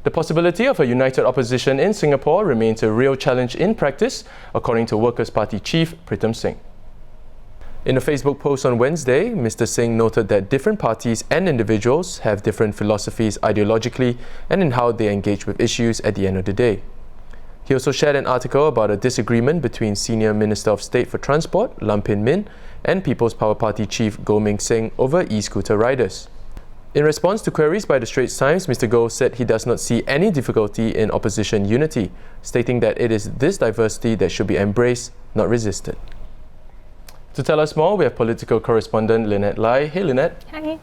The possibility of a united opposition in Singapore remains a real challenge in practice, according to Workers' Party Chief Pritam Singh. In a Facebook post on Wednesday, Mr. Singh noted that different parties and individuals have different philosophies ideologically and in how they engage with issues at the end of the day. He also shared an article about a disagreement between Senior Minister of State for Transport, Lam Pin Min, and People's Power Party Chief Goh Ming Seng over e-scooter riders. In response to queries by the Straits Times, Mr. Goh said he does not see any difficulty in opposition unity, stating that it is this diversity that should be embraced, not resisted. To tell us more, we have political correspondent Linette Lai. Hey Linette. Hi.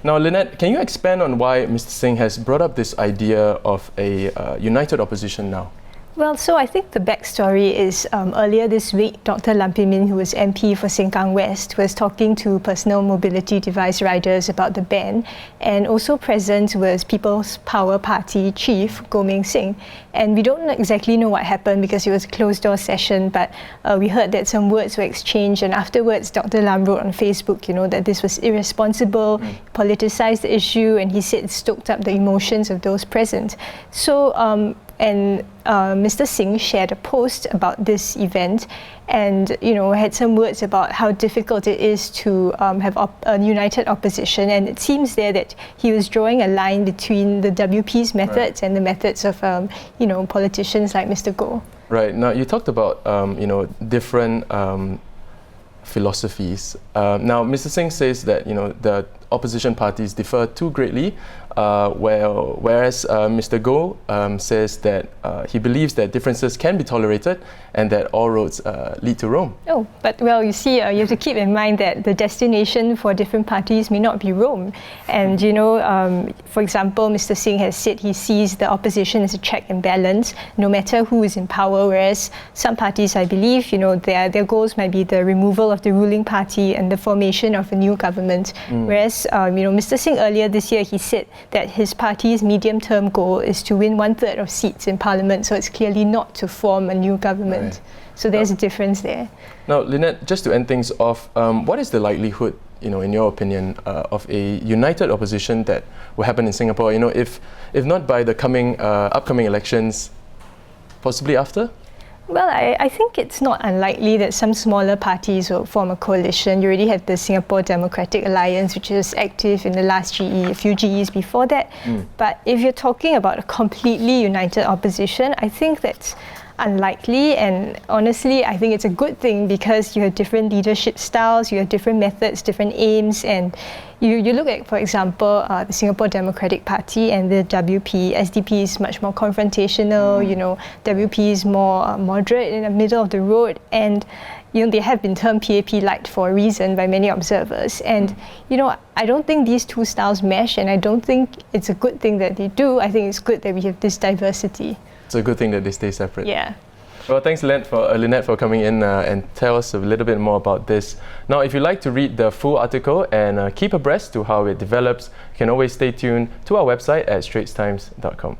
Now Linette, can you expand on why Mr. Singh has brought up this idea of a united opposition now? Well, so I think the backstory is earlier this week, Dr. Lam Pin Min, who was MP for Sengkang West, was talking to personal mobility device riders about the ban, and also present was People's Power Party Chief Goh Ming Seng. And we don't exactly know what happened because it was a closed-door session, but we heard that some words were exchanged, and afterwards Dr. Lam wrote on Facebook, that this was irresponsible, politicised the issue, and he said it stoked up the emotions of those present. So, Mr. Singh shared a post about this event and, had some words about how difficult it is to have a united opposition. And it seems there that he was drawing a line between the WP's methods and the methods of, politicians like Mr. Goh. Right. Now, you talked about, different philosophies. Now, Mr. Singh says that, the opposition parties differ too greatly, whereas Mr. Goh says that he believes that differences can be tolerated and that all roads lead to Rome. Oh, but well, you see, you have to keep in mind that the destination for different parties may not be Rome. And, for example, Mr. Singh has said he sees the opposition as a check and balance, no matter who is in power, whereas some parties, I believe, their goals might be the removal of the ruling party and the formation of a new government. Whereas, Mr. Singh earlier this year, he said that his party's medium-term goal is to win 1/3 of seats in parliament, so it's clearly not to form a new government. Right. So there's a difference there. Now, Linette, just to end things off, what is the likelihood, in your opinion, of a united opposition that will happen in Singapore? If not by the upcoming elections, possibly after? Well, I think it's not unlikely that some smaller parties will form a coalition. You already have the Singapore Democratic Alliance, which was active in the last GE, a few GEs before that. But if you're talking about a completely united opposition, I think that's unlikely, and honestly I think it's a good thing because you have different leadership styles, you have different methods, different aims, and you look at, for example, the Singapore Democratic Party and the WP. SDP is much more confrontational, WP is more moderate, in the middle of the road, and they have been termed PAP light for a reason by many observers. And I don't think these two styles mesh, and I don't think it's a good thing that they do. I think it's good that we have this diversity. It's a good thing that they stay separate. Yeah. Well, thanks Linette for coming in and tell us a little bit more about this. Now, if you'd like to read the full article and keep abreast to how it develops, you can always stay tuned to our website at straitstimes.com.